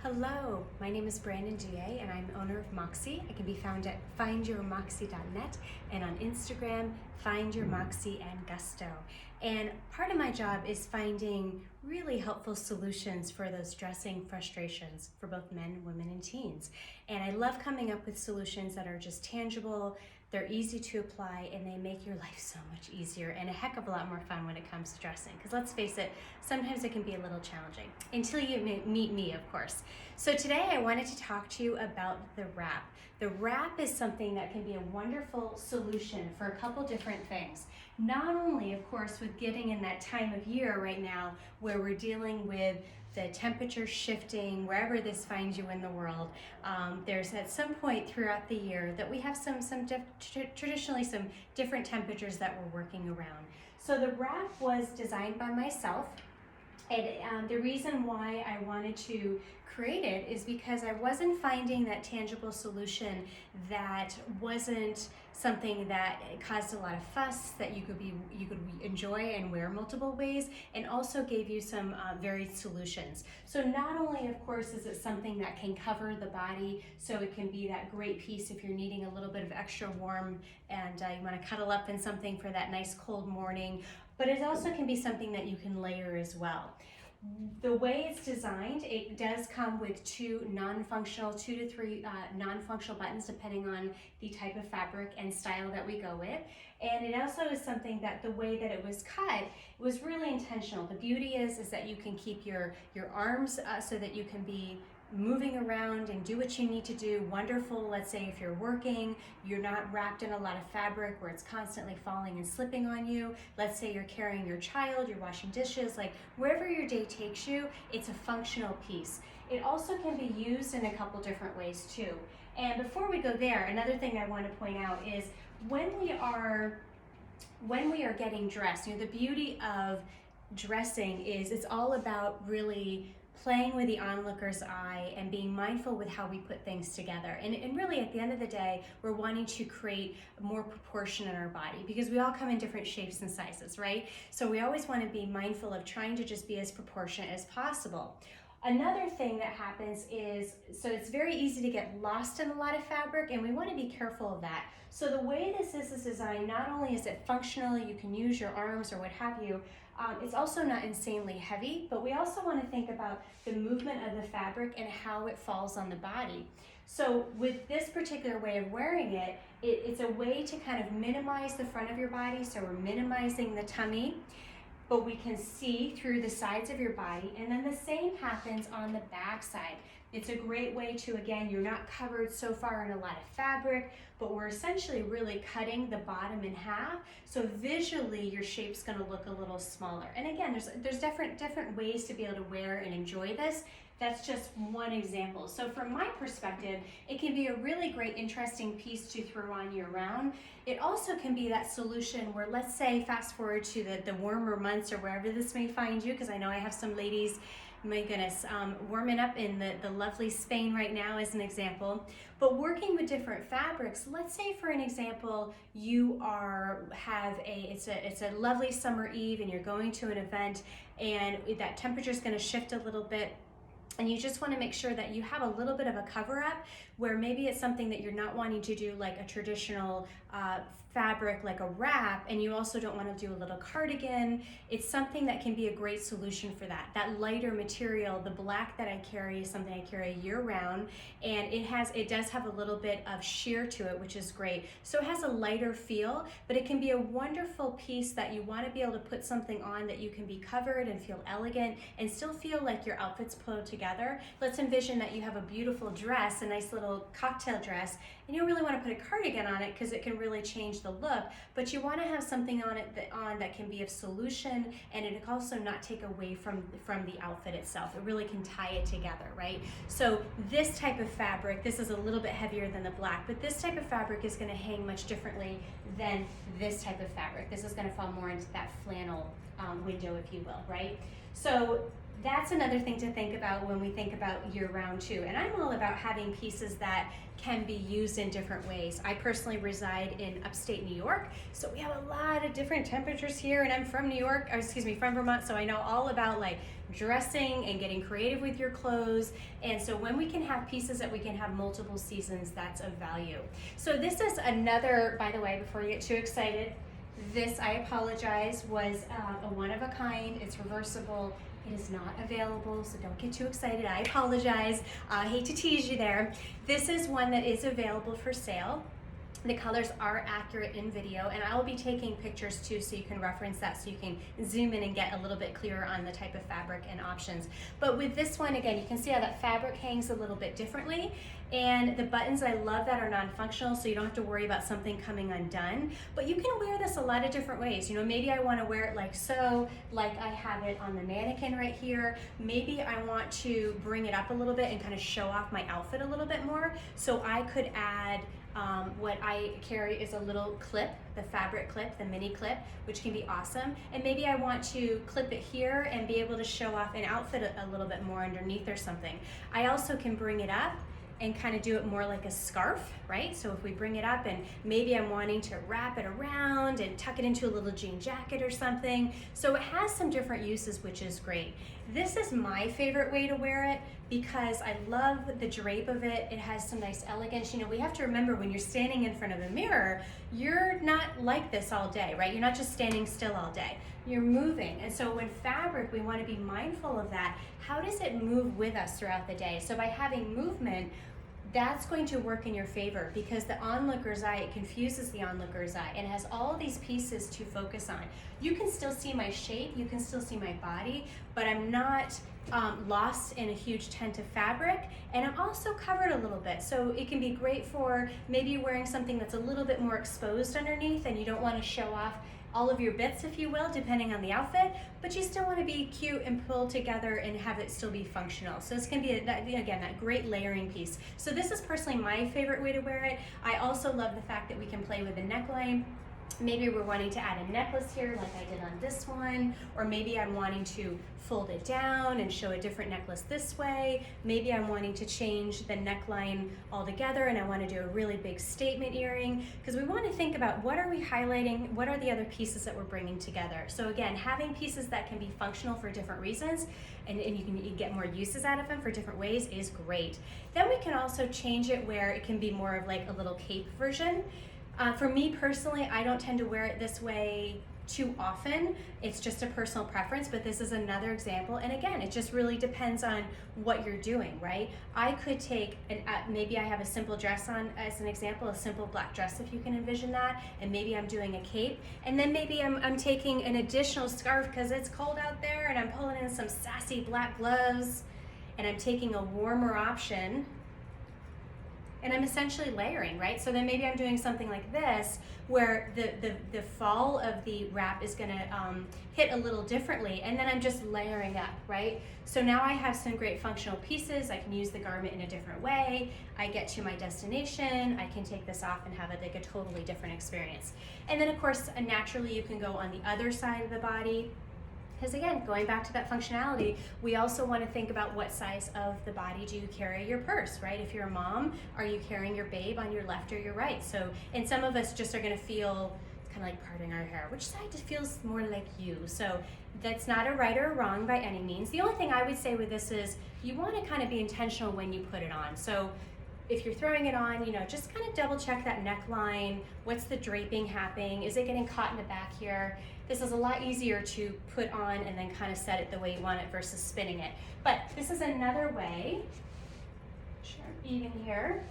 Hello, my name is Brandon GA and I'm owner of Moxie. I can be found at findyourmoxie.net and on Instagram, findyourmoxie and gusto. And part of my job is finding really helpful solutions for those dressing frustrations for both men, women, and teens. And I love coming up with solutions that are just tangible, they're easy to apply, and they make your life so much easier and a heck of a lot more fun when it comes to dressing. Because let's face it, sometimes it can be a little challenging, until you meet me, of course. So today I wanted to talk to you about the wrap. The wrap is something that can be a wonderful solution for a couple different things. Not only, of course, with getting in that time of year right now where we're dealing with the temperature shifting, wherever this finds you in the world. There's at some point throughout the year that we have traditionally some different temperatures that we're working around. So the wrap was designed by myself. And the reason why I wanted to create it is because I wasn't finding that tangible solution that wasn't something that caused a lot of fuss, that you could enjoy and wear multiple ways, and also gave you some varied solutions. So not only, of course, is it something that can cover the body, so it can be that great piece if you're needing a little bit of extra warm and you want to cuddle up in something for that nice cold morning, but it also can be something that you can layer as well. The way it's designed, it does come with two to three non-functional buttons depending on the type of fabric and style that we go with. And it also is something that the way that it was cut was really intentional. The beauty is that you can keep your arms so that you can be moving around and do what you need to do. Wonderful, let's say if you're working, you're not wrapped in a lot of fabric where it's constantly falling and slipping on you. Let's say you're carrying your child, you're washing dishes, like wherever your day takes you, it's a functional piece. It also can be used in a couple different ways too. And before we go there, another thing I want to point out is when we are getting dressed, the beauty of dressing is it's all about really playing with the onlooker's eye and being mindful with how we put things together. And really at the end of the day, we're wanting to create more proportion in our body because we all come in different shapes and sizes, right? So we always want to be mindful of trying to just be as proportionate as possible. Another thing that happens is, so it's very easy to get lost in a lot of fabric, and we want to be careful of that. So the way this is designed, not only is it functional, you can use your arms or what have you, it's also not insanely heavy, but we also want to think about the movement of the fabric and how it falls on the body. So with this particular way of wearing it, it's a way to kind of minimize the front of your body, so we're minimizing the tummy, but we can see through the sides of your body, and then the same happens on the back side. It's a great way to, again, you're not covered so far in a lot of fabric, but we're essentially really cutting the bottom in half, so visually your shape's gonna look a little smaller. And again, there's different ways to be able to wear and enjoy this. That's just one example. So from my perspective, it can be a really great, interesting piece to throw on year round. It also can be that solution where, let's say, fast forward to the warmer months or wherever this may find you, because I know I have some ladies, my goodness, warming up in the lovely Spain right now as an example. But working with different fabrics, let's say for an example, you it's a lovely summer eve and you're going to an event and that temperature is going to shift a little bit. And you just want to make sure that you have a little bit of a cover up where maybe it's something that you're not wanting to do like a traditional fabric like a wrap, and you also don't want to do a little cardigan. It's something that can be a great solution for that. That lighter material, the black that I carry is something I carry year round, and it does have a little bit of sheer to it, which is great. So it has a lighter feel, but it can be a wonderful piece that you want to be able to put something on that you can be covered and feel elegant and still feel like your outfit's put together. Let's envision that you have a beautiful dress, a nice little cocktail dress, and you don't really want to put a cardigan on it because it can really change the look, but you want to have something on it that can be of solution, and it can also not take away from the outfit itself. It really can tie it together, right? So this type of fabric, this is a little bit heavier than the black, but this type of fabric is going to hang much differently than this type of fabric. This is going to fall more into that flannel window, if you will, right? So that's another thing to think about when we think about year-round too. And I'm all about having pieces that can be used in different ways. I personally reside in upstate New York, so we have a lot of different temperatures here, and I'm from New York, or excuse me, from Vermont, so I know all about like dressing and getting creative with your clothes. And so when we can have pieces that we can have multiple seasons, that's of value. So this is another, by the way, before you get too excited, this, I apologize, was a one of a kind. It's reversible. It is not available, so don't get too excited. I apologize. I hate to tease you there. This is one that is available for sale. The colors are accurate in video, and I will be taking pictures too, so you can reference that, so you can zoom in and get a little bit clearer on the type of fabric and options. But with this one, again, you can see how that fabric hangs a little bit differently, and the buttons, I love that, are non-functional, so you don't have to worry about something coming undone. But you can wear this a lot of different ways. You know, maybe I want to wear it like so, like I have it on the mannequin right here. Maybe I want to bring it up a little bit and kind of show off my outfit a little bit more, so I could add what I carry is a little clip, the fabric clip, the mini clip, which can be awesome. And maybe I want to clip it here and be able to show off an outfit a little bit more underneath or something. I also can bring it up and kind of do it more like a scarf, right? So if we bring it up and maybe I'm wanting to wrap it around and tuck it into a little jean jacket or something. So it has some different uses, which is great. This is my favorite way to wear it because I love the drape of it. It has some nice elegance. You know, we have to remember when you're standing in front of a mirror, you're not like this all day, right? You're not just standing still all day. You're moving. And so when fabric, we want to be mindful of that. How does it move with us throughout the day? So by having movement, that's going to work in your favor because the onlooker's eye, it confuses the onlooker's eye and has all these pieces to focus on. You can still see my shape, you can still see my body, but I'm not lost in a huge tent of fabric, and I'm also covered a little bit. So it can be great for maybe wearing something that's a little bit more exposed underneath and you don't want to show off all of your bits, if you will, depending on the outfit, but you still want to be cute and pulled together and have it still be functional. So this can be, again, that great layering piece. So this is personally my favorite way to wear it. I also love the fact that we can play with the neckline. Maybe we're wanting to add a necklace here like I did on this one, or maybe I'm wanting to fold it down and show a different necklace this way. Maybe I'm wanting to change the neckline altogether and I want to do a really big statement earring, because we want to think about what are we highlighting, what are the other pieces that we're bringing together. So again, having pieces that can be functional for different reasons and you can get more uses out of them for different ways is great. Then we can also change it where it can be more of like a little cape version. For me personally, I don't tend to wear it this way too often. It's just a personal preference, but this is another example. And again, it just really depends on what you're doing, right? I could take, maybe I have a simple dress on as an example, a simple black dress if you can envision that, and maybe I'm doing a cape, and then maybe I'm taking an additional scarf because it's cold out there and I'm pulling in some sassy black gloves, and I'm taking a warmer option, and I'm essentially layering, right? So then maybe I'm doing something like this where the fall of the wrap is gonna hit a little differently, and then I'm just layering up, right? So now I have some great functional pieces. I can use the garment in a different way. I get to my destination, I can take this off and have it like a totally different experience. And then of course, naturally you can go on the other side of the body. Because again, going back to that functionality, we also want to think about what size of the body do you carry your purse, right? If you're a mom, are you carrying your babe on your left or your right? So, and some of us just are going to feel kind of like parting our hair. Which side just feels more like you? So that's not a right or a wrong by any means. The only thing I would say with this is you want to kind of be intentional when you put it on. So if you're throwing it on, you know, just kind of double check that neckline. What's the draping happening? Is it getting caught in the back here? This is a lot easier to put on and then kind of set it the way you want it versus spinning it. But this is another way, sharp even here,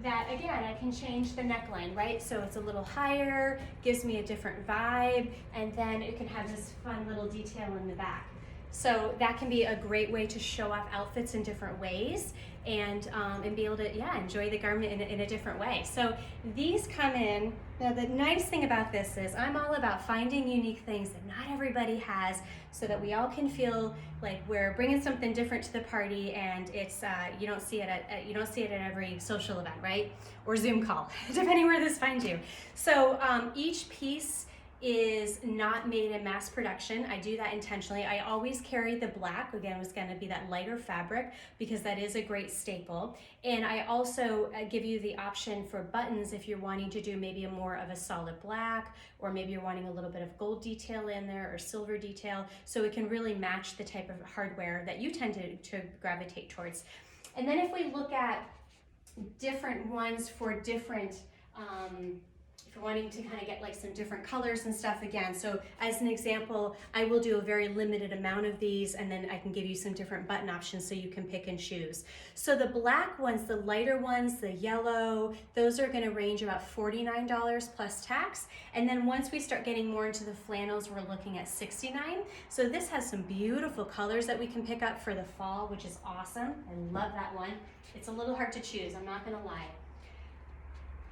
that again, I can change the neckline, right? So it's a little higher, gives me a different vibe, and then it can have this fun little detail in the back. So that can be a great way to show off outfits in different ways and be able to, yeah, enjoy the garment in a different way. So these come in. Now the nice thing about this is I'm all about finding unique things that not everybody has, so that we all can feel like we're bringing something different to the party, and it's you don't see it at every social event, right? Or Zoom call, depending where this finds you. So each piece is not made in mass production. I do that intentionally. I always carry the black. Again, it's going to be that lighter fabric because that is a great staple. And I also give you the option for buttons if you're wanting to do maybe a more of a solid black, or maybe you're wanting a little bit of gold detail in there or silver detail, so it can really match the type of hardware that you tend to gravitate towards. And then if we look at different ones for different if you're wanting to kind of get like some different colors and stuff, again, so as an example, I will do a very limited amount of these, and then I can give you some different button options so you can pick and choose. So the black ones, the lighter ones, the yellow, those are going to range about $49 plus tax. And then once we start getting more into the flannels, we're looking at $69. So this has some beautiful colors that we can pick up for the fall, which is awesome. I love that one. It's a little hard to choose, I'm not going to lie.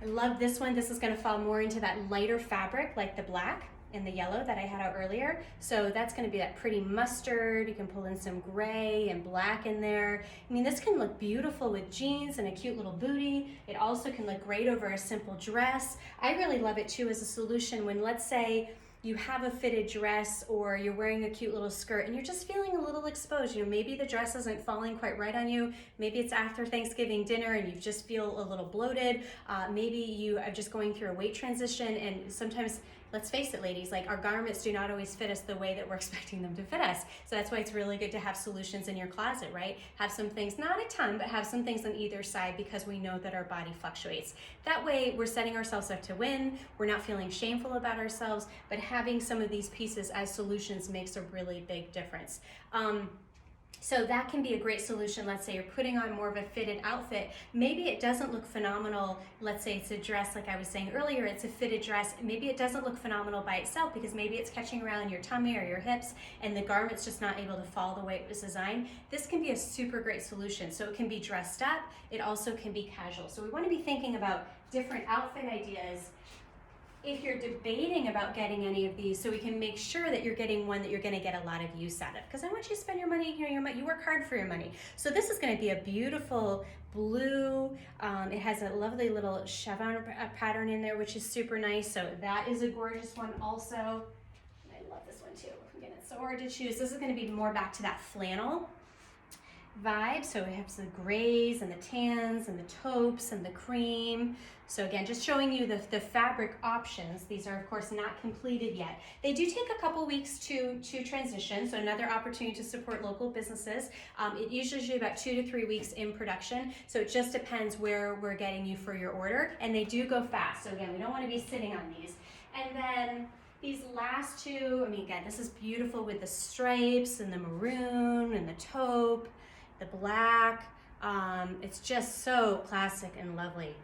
I love this one. This is going to fall more into that lighter fabric like the black and the yellow that I had out earlier. So that's going to be that pretty mustard. You can pull in some gray and black in there. I mean, this can look beautiful with jeans and a cute little booty. It also can look great over a simple dress. I really love it too as a solution when, let's say, you have a fitted dress or you're wearing a cute little skirt and you're just feeling a little exposed. You know, maybe the dress isn't falling quite right on you. Maybe it's after Thanksgiving dinner and you just feel a little bloated. Maybe you are just going through a weight transition, and sometimes, let's face it, ladies, like our garments do not always fit us the way that we're expecting them to fit us. So that's why it's really good to have solutions in your closet, right? Have some things, not a ton, but have some things on either side, because we know that our body fluctuates. That way we're setting ourselves up to win. We're not feeling shameful about ourselves, but having some of these pieces as solutions makes a really big difference. So that can be a great solution. Let's say you're putting on more of a fitted outfit. Maybe it doesn't look phenomenal. Let's say it's a dress, like I was saying earlier, it's a fitted dress. Maybe it doesn't look phenomenal by itself because maybe it's catching around your tummy or your hips and the garment's just not able to fall the way it was designed. This can be a super great solution. So it can be dressed up. It also can be casual. So we want to be thinking about different outfit ideas if you're debating about getting any of these, so we can make sure that you're getting one that you're going to get a lot of use out of. Because I want you to spend your money, you work hard for your money. So this is going to be a beautiful blue. It has a lovely little chevron pattern in there, which is super nice. So that is a gorgeous one also. And I love this one too. Again, it's so hard to choose. This is going to be more back to that flannel vibe. So we have some grays and the tans and the taupes and the cream. So again, just showing you the fabric options. These are of course not completed yet. They do take a couple weeks to transition, so another opportunity to support local businesses. It usually about 2 to 3 weeks in production, so it just depends where we're getting you for your order, and they do go fast. So again, we don't want to be sitting on these. And then these last two, I mean, again, this is beautiful with the stripes and the maroon and the taupe, the black. It's just so classic and lovely.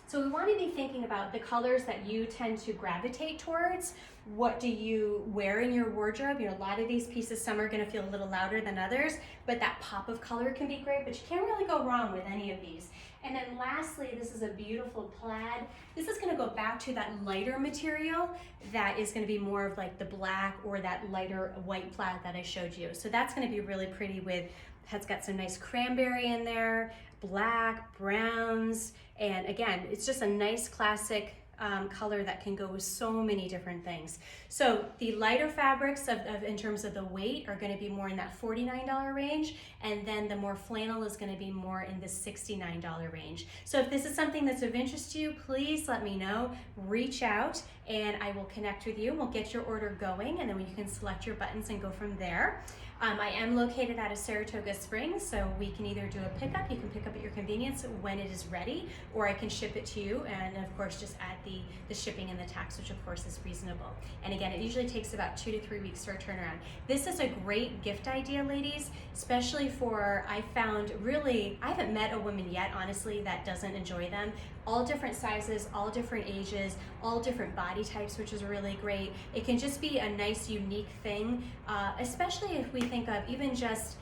So we want to be thinking about the colors that you tend to gravitate towards. What do you wear in your wardrobe? You know, a lot of these pieces, some are going to feel a little louder than others, but that pop of color can be great, but you can't really go wrong with any of these. And then lastly, this is a beautiful plaid. This is going to go back to that lighter material that is going to be more of like the black or that lighter white plaid that I showed you. So that's going to be really pretty with, has got some nice cranberry in there, black, browns, and again, it's just a nice classic color that can go with so many different things. So the lighter fabrics in terms of the weight are going to be more in that $49 range, and then the more flannel is going to be more in the $69 range. So if this is something that's of interest to you, please let me know. Reach out and I will connect with you. We'll get your order going, and then you can select your buttons and go from there. I am located out of Saratoga Springs, so we can either do a pickup, you can pick up at your convenience when it is ready, or I can ship it to you, and of course just add the shipping and the tax, which of course is reasonable. And again, it usually takes about 2 to 3 weeks for a turnaround. This is a great gift idea, ladies, especially for, I found really, I haven't met a woman yet, honestly, that doesn't enjoy them. All different sizes, all different ages, all different body types, which is really great. It can just be a nice, unique thing, especially if we think of even just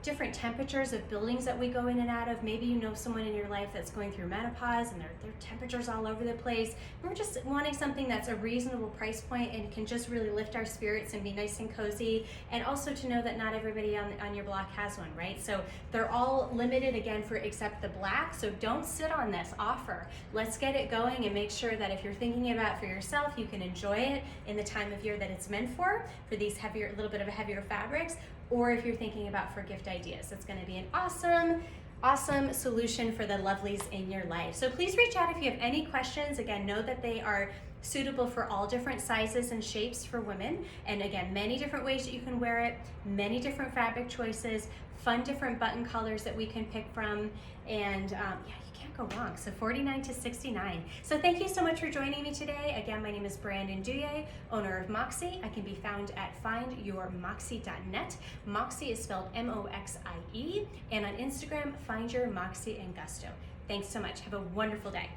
different temperatures of buildings that we go in and out of. Maybe you know someone in your life that's going through menopause and their temperature's all over the place. We're just wanting something that's a reasonable price point and can just really lift our spirits and be nice and cozy, and also to know that not everybody on your block has one, right? So they're all limited again for except the black, so don't sit on this offer. Let's get it going and make sure that if you're thinking about for yourself, you can enjoy it in the time of year that it's meant for these heavier, a little bit of a heavier fabrics, or if you're thinking about for gift ideas. It's going to be an awesome solution for the lovelies in your life. So please reach out if you have any questions. Again, know that they are suitable for all different sizes and shapes for women, and again, many different ways that you can wear it, many different fabric choices, fun different button colors that we can pick from, and yeah, you can't go wrong. So $49 to $69. So thank you so much for joining me today. Again, my name is Brandon Duye, owner of Moxie. I can be found at findyourmoxie.net. Moxie is spelled Moxie, and on Instagram, Find Your Moxie and Gusto. Thanks so much. Have a wonderful day.